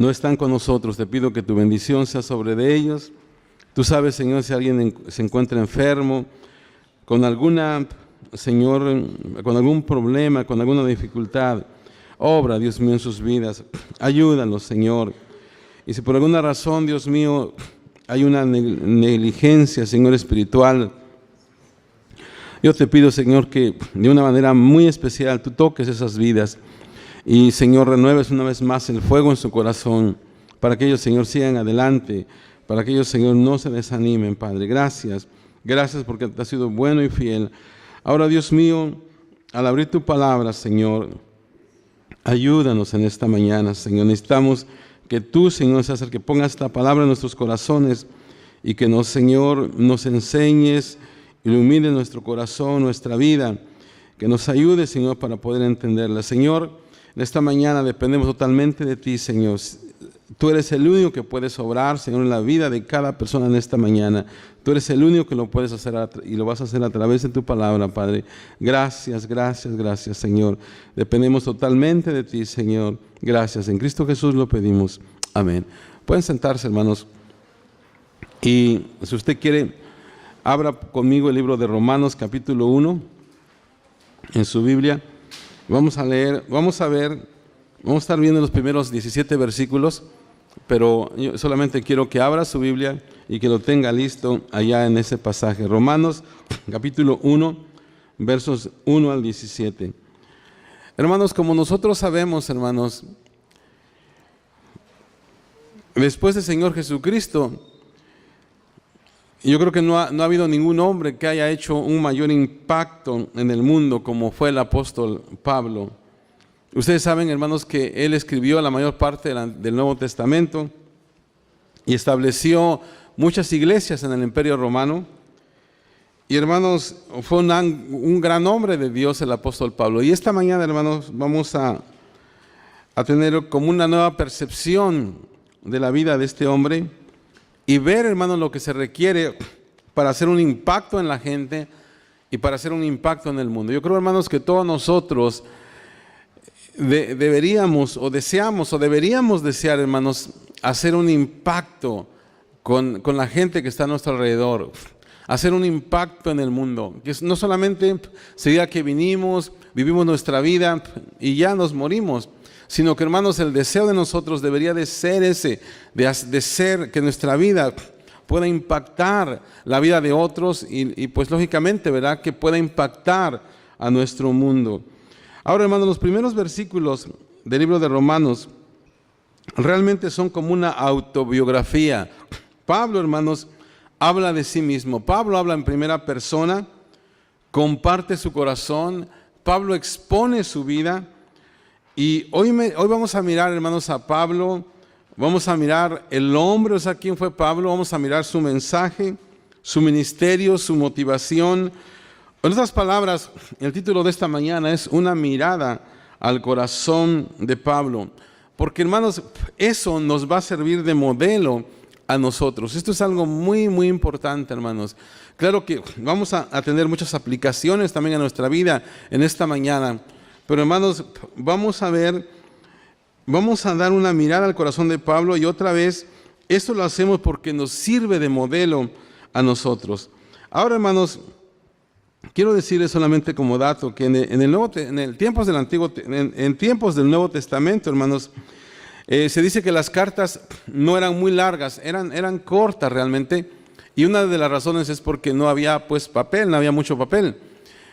no están con nosotros. Te pido que tu bendición sea sobre de ellos. Tú sabes, Señor, si alguien se encuentra enfermo, con alguna, Señor, con algún problema, con alguna dificultad, obra, Dios mío, en sus vidas. Ayúdalos, Señor. Y si por alguna razón, Dios mío, hay una negligencia, Señor, espiritual, yo te pido, Señor, que de una manera muy especial tú toques esas vidas y, Señor, renueves una vez más el fuego en su corazón para que ellos, Señor, sigan adelante, para que ellos, Señor, no se desanimen, Padre. Gracias, gracias porque te has sido bueno y fiel. Ahora, Dios mío, al abrir tu palabra, Señor, ayúdanos en esta mañana, Señor. Necesitamos que tú, Señor, seas el que ponga esta palabra en nuestros corazones y que nos, Señor, nos enseñes, ilumine nuestro corazón, nuestra vida, que nos ayude, Señor, para poder entenderla. Señor, en esta mañana dependemos totalmente de ti, Señor. Tú eres el único que puedes obrar, Señor, en la vida de cada persona en esta mañana. Tú eres el único que lo puedes hacer y lo vas a hacer a través de tu palabra, Padre. Gracias, gracias, gracias, Señor. Dependemos totalmente de ti, Señor. Gracias. En Cristo Jesús lo pedimos. Amén. Pueden sentarse, hermanos. Y si usted quiere, abra conmigo el libro de Romanos, capítulo 1, en su Biblia. Vamos a leer, vamos a estar viendo los primeros 17 versículos, pero yo solamente quiero que abra su Biblia y que lo tenga listo allá en ese pasaje. Romanos, capítulo 1, versos 1 al 17. Hermanos, como nosotros sabemos, hermanos, después del Señor Jesucristo, yo creo que no ha habido ningún hombre que haya hecho un mayor impacto en el mundo como fue el apóstol Pablo. Ustedes saben, hermanos, que él escribió la mayor parte del Nuevo Testamento y estableció muchas iglesias en el Imperio Romano. Y, hermanos, fue un gran hombre de Dios el apóstol Pablo. Y esta mañana, hermanos, vamos a tener como una nueva percepción de la vida de este hombre y ver, hermanos, lo que se requiere para hacer un impacto en la gente y para hacer un impacto en el mundo. Yo creo, hermanos, que todos nosotros deberíamos o deberíamos desear, hermanos, hacer un impacto con la gente que está a nuestro alrededor, hacer un impacto en el mundo, que no solamente sería que vivimos nuestra vida y ya nos morimos, sino que, hermanos, el deseo de nosotros debería de ser ese, de ser que nuestra vida pueda impactar la vida de otros y pues lógicamente, ¿verdad?, que pueda impactar a nuestro mundo. Ahora, hermanos, los primeros versículos del libro de Romanos realmente son como una autobiografía. Pablo, hermanos, habla de sí mismo. Pablo habla en primera persona, comparte su corazón, Pablo expone su vida. Y hoy vamos a mirar, hermanos, a Pablo, vamos a mirar el hombre, o sea, quién fue Pablo, vamos a mirar su mensaje, su ministerio, su motivación. En otras palabras, el título de esta mañana es una mirada al corazón de Pablo, porque, hermanos, eso nos va a servir de modelo a nosotros. Esto es algo muy, muy importante, hermanos. Claro que vamos a tener muchas aplicaciones también a nuestra vida en esta mañana. Pero, hermanos, vamos a dar una mirada al corazón de Pablo y otra vez, esto lo hacemos porque nos sirve de modelo a nosotros. Ahora, hermanos, quiero decirles solamente como dato que en tiempos del Nuevo Testamento, hermanos, se dice que las cartas no eran muy largas, eran cortas realmente, y una de las razones es porque no había pues papel, no había mucho papel.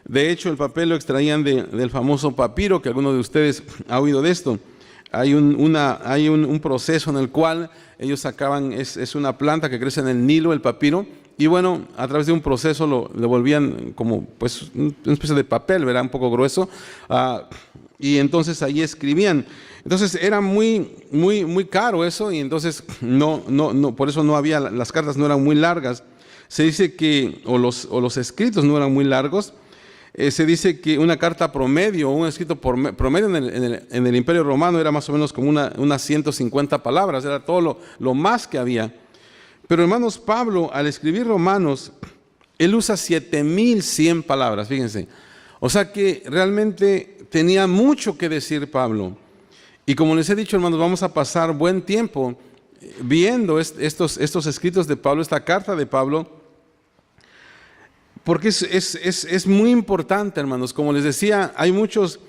De hecho, el papel lo extraían del famoso papiro, que alguno de ustedes ha oído de esto. Hay un proceso en el cual ellos sacaban, es una planta que crece en el Nilo, el papiro, y bueno, a través de un proceso lo volvían como pues una especie de papel, ¿verdad?, un poco grueso, y entonces ahí escribían. Entonces era muy, muy, muy caro eso, y entonces por eso no había, las cartas no eran muy largas. Se dice que, o los escritos no eran muy largos. Se dice que una carta promedio, un escrito promedio en el Imperio Romano era más o menos como unas 150 palabras, era todo lo más que había. Pero, hermanos, Pablo, al escribir Romanos, él usa 7100 palabras, fíjense. O sea que realmente tenía mucho que decir Pablo. Y como les he dicho, hermanos, vamos a pasar buen tiempo viendo estos escritos de Pablo, esta carta de Pablo, porque es muy importante, hermanos. Como les decía, hay muchos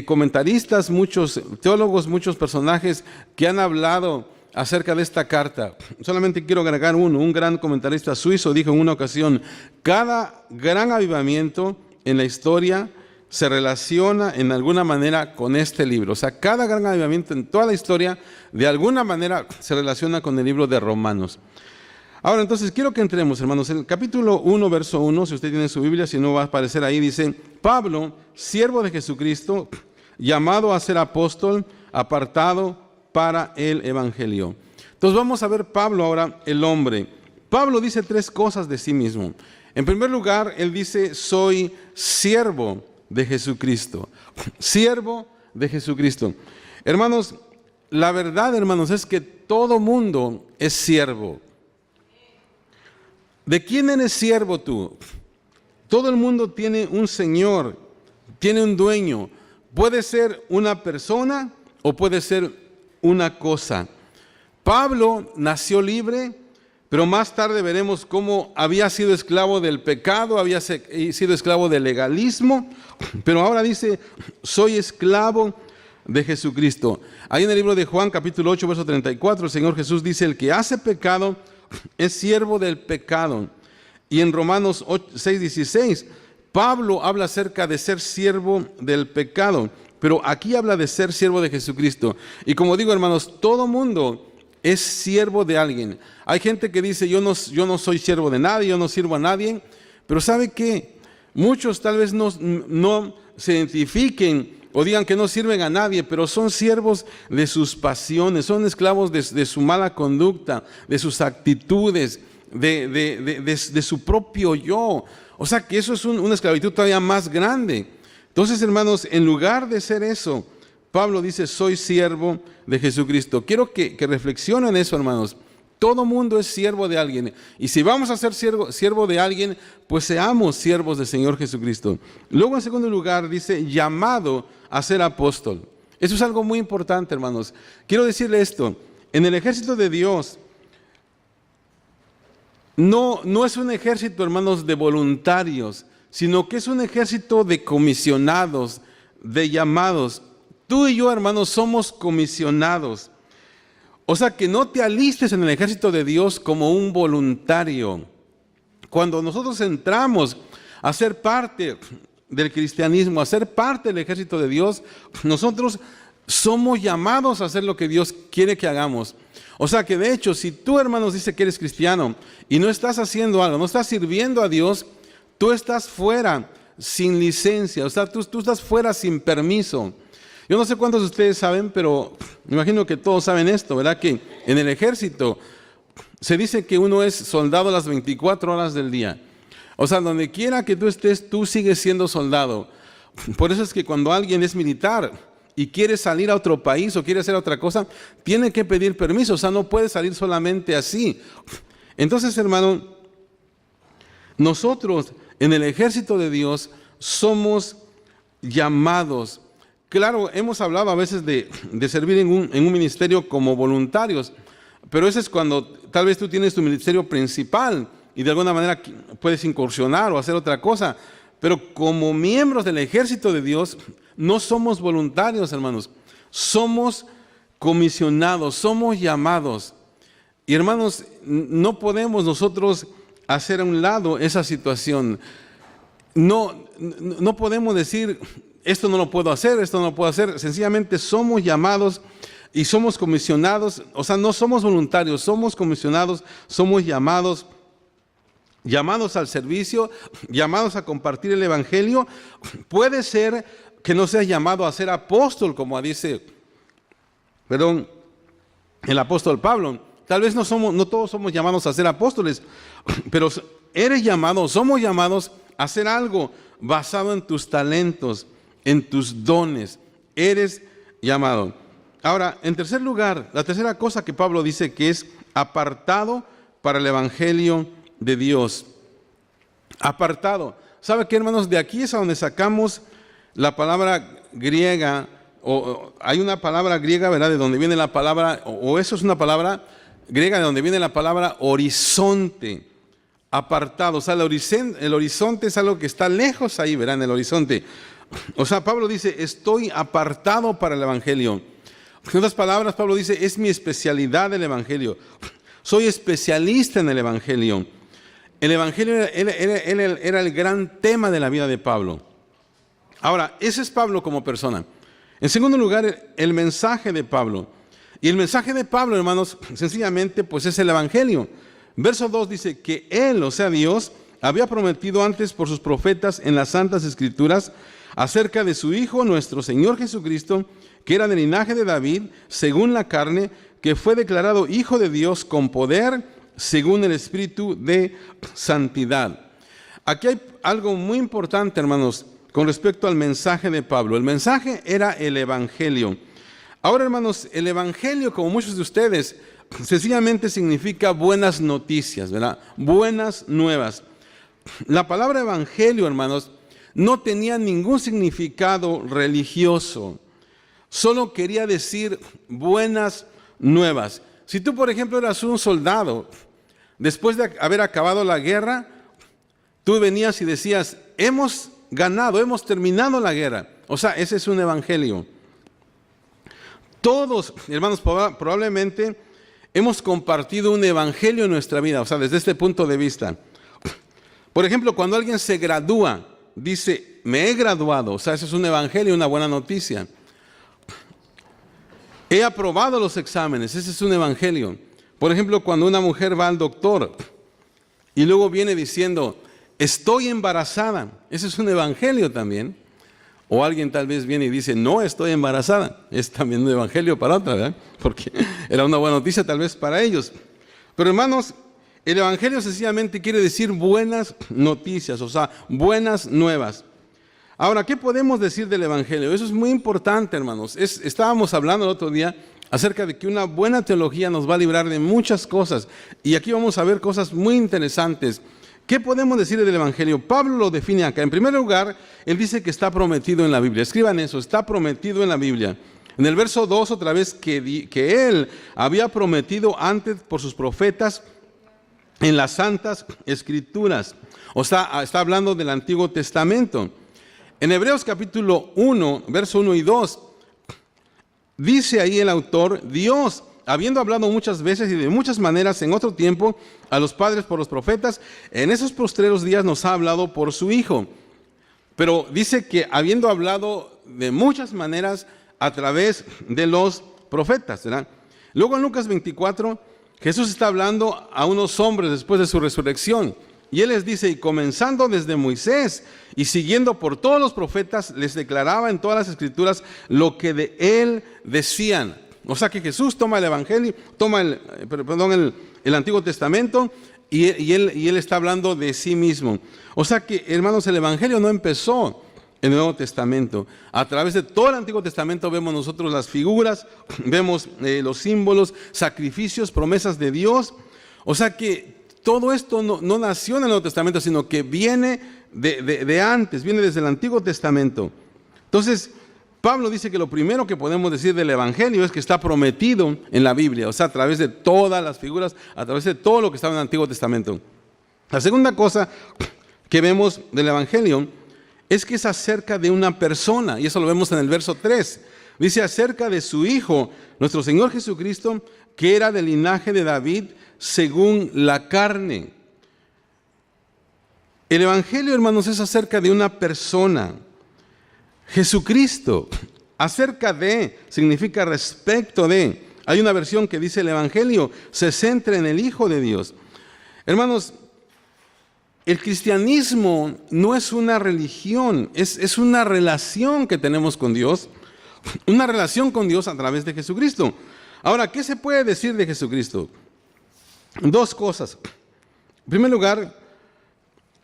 comentaristas, muchos teólogos, muchos personajes que han hablado acerca de esta carta. Solamente quiero agregar un gran comentarista suizo dijo en una ocasión: cada gran avivamiento en la historia se relaciona en alguna manera con este libro. O sea, cada gran avivamiento en toda la historia de alguna manera se relaciona con el libro de Romanos. Ahora, entonces, quiero que entremos, hermanos, en el capítulo 1, verso 1, si usted tiene su Biblia, si no va a aparecer ahí, dice: Pablo, siervo de Jesucristo, llamado a ser apóstol, apartado para el evangelio. Entonces vamos a ver Pablo ahora, el hombre. Pablo dice 3 cosas de sí mismo. En primer lugar, él dice: soy siervo de Jesucristo. Siervo de Jesucristo. Hermanos, la verdad, hermanos, es que todo mundo es siervo. ¿De quién eres siervo tú? Todo el mundo tiene un señor, tiene un dueño. Puede ser una persona o puede ser una cosa. Pablo nació libre, pero más tarde veremos cómo había sido esclavo del pecado, había sido esclavo del legalismo, pero ahora dice: soy esclavo de Jesucristo. Ahí en el libro de Juan, capítulo 8, verso 34, el Señor Jesús dice: el que hace pecado es siervo del pecado. Y en Romanos 6, 16, Pablo habla acerca de ser siervo del pecado, pero aquí habla de ser siervo de Jesucristo. Y como digo, hermanos, todo mundo es siervo de alguien. Hay gente que dice: yo no soy siervo de nadie, yo no sirvo a nadie. Pero ¿sabe qué? Muchos tal vez no se identifiquen o digan que no sirven a nadie, pero son siervos de sus pasiones, son esclavos de su mala conducta, de sus actitudes, de su propio yo. O sea que eso es una esclavitud todavía más grande. Entonces, hermanos, en lugar de ser eso, Pablo dice: soy siervo de Jesucristo. Quiero que reflexionen eso, hermanos. Todo mundo es siervo de alguien. Y si vamos a ser siervo de alguien, pues seamos siervos del Señor Jesucristo. Luego, en segundo lugar, dice: llamado a ser apóstol. Eso es algo muy importante, hermanos. Quiero decirle esto: en el ejército de Dios, no es un ejército, hermanos, de voluntarios, sino que es un ejército de comisionados, de llamados. Tú y yo, hermanos, somos comisionados. O sea, que no te alistes en el ejército de Dios como un voluntario. Cuando nosotros entramos a ser parte del cristianismo, a ser parte del ejército de Dios, nosotros somos llamados a hacer lo que Dios quiere que hagamos. O sea que de hecho, si tú, hermanos, dices que eres cristiano y no estás haciendo algo, no estás sirviendo a Dios, tú estás fuera sin licencia. O sea, tú estás fuera sin permiso. Yo no sé cuántos de ustedes saben, pero me imagino que todos saben esto, ¿verdad? Que en el ejército se dice que uno es soldado las 24 horas del día. O sea, donde quiera que tú estés, tú sigues siendo soldado. Por eso es que cuando alguien es militar y quiere salir a otro país o quiere hacer otra cosa, tiene que pedir permiso. O sea, no puede salir solamente así. Entonces, hermano, nosotros en el ejército de Dios somos llamados. Claro, hemos hablado a veces de servir en un ministerio como voluntarios, pero eso es cuando tal vez tú tienes tu ministerio principal y de alguna manera puedes incursionar o hacer otra cosa. Pero como miembros del ejército de Dios, no somos voluntarios, hermanos. Somos comisionados, somos llamados. Y hermanos, no podemos nosotros hacer a un lado esa situación. No podemos decir: esto no lo puedo hacer, esto no lo puedo hacer. Sencillamente somos llamados y somos comisionados. O sea, no somos voluntarios, somos comisionados, somos llamados al servicio, llamados a compartir el evangelio. Puede ser que no seas llamado a ser apóstol, como dice, el apóstol Pablo. Tal vez no todos somos llamados a ser apóstoles, pero somos llamados a hacer algo basado en tus talentos, en tus dones. Eres llamado. Ahora, en tercer lugar, la tercera cosa que Pablo dice, que es apartado para el evangelio de Dios. Apartado. ¿Sabe qué, hermanos? De aquí es a donde sacamos la palabra griega o hay una palabra griega, ¿verdad? De donde viene la palabra, o eso es una palabra griega de donde viene la palabra horizonte, apartado. O sea, el horizonte es algo que está lejos ahí, ¿verdad? En el horizonte. O sea, Pablo dice, estoy apartado para el Evangelio. En otras palabras, Pablo dice, es mi especialidad el Evangelio. Soy especialista en el Evangelio. El Evangelio era el gran tema de la vida de Pablo. Ahora, ese es Pablo como persona. En segundo lugar, el mensaje de Pablo. Y el mensaje de Pablo, hermanos, sencillamente, pues es el Evangelio. Verso 2 dice que Él, o sea Dios, había prometido antes por sus profetas en las Santas Escrituras acerca de su Hijo, nuestro Señor Jesucristo, que era del linaje de David, según la carne, que fue declarado Hijo de Dios con poder, según el Espíritu de santidad. Aquí hay algo muy importante, hermanos, con respecto al mensaje de Pablo. El mensaje era el Evangelio. Ahora, hermanos, el Evangelio, como muchos de ustedes, sencillamente significa buenas noticias, ¿verdad? Buenas nuevas. La palabra Evangelio, hermanos, no tenía ningún significado religioso. Solo quería decir buenas nuevas. Si tú, por ejemplo, eras un soldado, después de haber acabado la guerra, tú venías y decías, hemos ganado, hemos terminado la guerra. O sea, ese es un evangelio. Todos, hermanos, probablemente hemos compartido un evangelio en nuestra vida, o sea, desde este punto de vista. Por ejemplo, cuando alguien se gradúa, dice, me he graduado, o sea, ese es un evangelio, una buena noticia. He aprobado los exámenes, ese es un evangelio. Por ejemplo, cuando una mujer va al doctor y luego viene diciendo, estoy embarazada, ese es un evangelio también. O alguien tal vez viene y dice, no estoy embarazada, es también un evangelio para otra, ¿verdad? Porque era una buena noticia tal vez para ellos. Pero hermanos, el evangelio sencillamente quiere decir buenas noticias, o sea, buenas nuevas. Ahora, ¿qué podemos decir del evangelio? Eso es muy importante, hermanos. Estábamos hablando el otro día acerca de que una buena teología nos va a librar de muchas cosas. Y aquí vamos a ver cosas muy interesantes. ¿Qué podemos decir del evangelio? Pablo lo define acá. En primer lugar, él dice que está prometido en la Biblia. Escriban eso, está prometido en la Biblia. En el verso 2, otra vez, que él había prometido antes por sus profetas en las Santas Escrituras. O sea, está hablando del Antiguo Testamento. En Hebreos capítulo 1, verso 1 y 2, dice ahí el autor, Dios, habiendo hablado muchas veces y de muchas maneras en otro tiempo a los padres por los profetas, en esos postreros días nos ha hablado por su Hijo. Pero dice que habiendo hablado de muchas maneras a través de los profetas, ¿verdad? Luego en Lucas 24, Jesús está hablando a unos hombres después de su resurrección. Y Él les dice, y comenzando desde Moisés y siguiendo por todos los profetas, les declaraba en todas las Escrituras lo que de Él decían. O sea que Jesús toma el Evangelio, toma el Antiguo Testamento y él está hablando de sí mismo. O sea que, hermanos, el Evangelio no empezó en el Nuevo Testamento. A través de todo el Antiguo Testamento vemos nosotros las figuras, vemos los símbolos, sacrificios, promesas de Dios. O sea que todo esto no nació en el Nuevo Testamento, sino que viene de antes, viene desde el Antiguo Testamento. Entonces, Pablo dice que lo primero que podemos decir del Evangelio es que está prometido en la Biblia, o sea, a través de todas las figuras, a través de todo lo que estaba en el Antiguo Testamento. La segunda cosa que vemos del Evangelio es que es acerca de una persona, y eso lo vemos en el verso 3. Dice acerca de su Hijo, nuestro Señor Jesucristo, que era del linaje de David, según la carne. El Evangelio, hermanos, es acerca de una persona. Jesucristo, acerca de, significa respecto de. Hay una versión que dice el Evangelio se centra en el Hijo de Dios. Hermanos, el cristianismo no es una religión, es una relación que tenemos con Dios, una relación con Dios a través de Jesucristo. Ahora, ¿qué se puede decir de Jesucristo? Dos cosas. En primer lugar,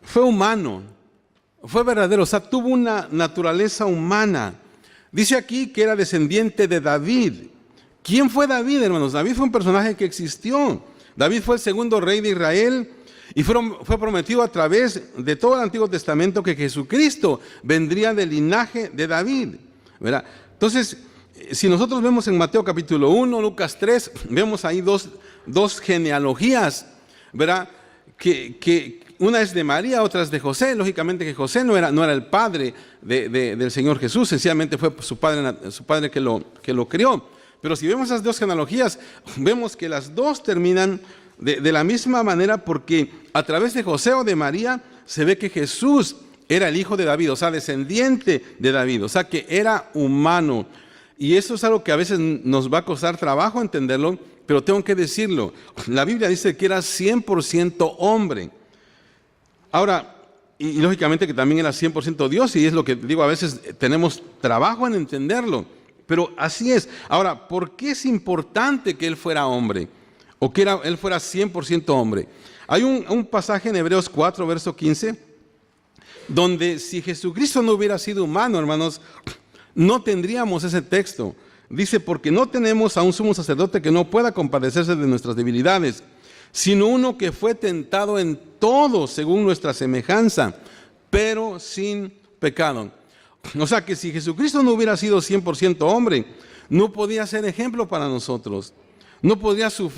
fue humano, fue verdadero, o sea, tuvo una naturaleza humana. Dice aquí que era descendiente de David. ¿Quién fue David, hermanos? David fue un personaje que existió. David fue el segundo rey de Israel y fue prometido a través de todo el Antiguo Testamento que Jesucristo vendría del linaje de David, ¿verdad? Entonces, si nosotros vemos en Mateo capítulo 1, Lucas 3, vemos ahí dos genealogías, ¿verdad? Que una es de María, otra es de José. Lógicamente que José no era el padre del Señor Jesús, sencillamente fue su padre que lo crió. Pero si vemos esas dos genealogías, vemos que las dos terminan de la misma manera, porque a través de José o de María se ve que Jesús era el hijo de David, o sea, descendiente de David, o sea, que era humano. Y eso es algo que a veces nos va a costar trabajo entenderlo, pero tengo que decirlo. La Biblia dice que era 100% hombre. Ahora, y lógicamente que también era 100% Dios, y es lo que digo, a veces tenemos trabajo en entenderlo, pero así es. Ahora, ¿por qué es importante que Él fuera hombre? O que Él fuera 100% hombre. Hay un pasaje en Hebreos 4, verso 15, donde si Jesucristo no hubiera sido humano, hermanos, no tendríamos ese texto. Dice, porque no tenemos a un sumo sacerdote que no pueda compadecerse de nuestras debilidades, sino uno que fue tentado en todo según nuestra semejanza, pero sin pecado. O sea que si Jesucristo no hubiera sido 100% hombre, no podía ser ejemplo para nosotros, no podía sufrir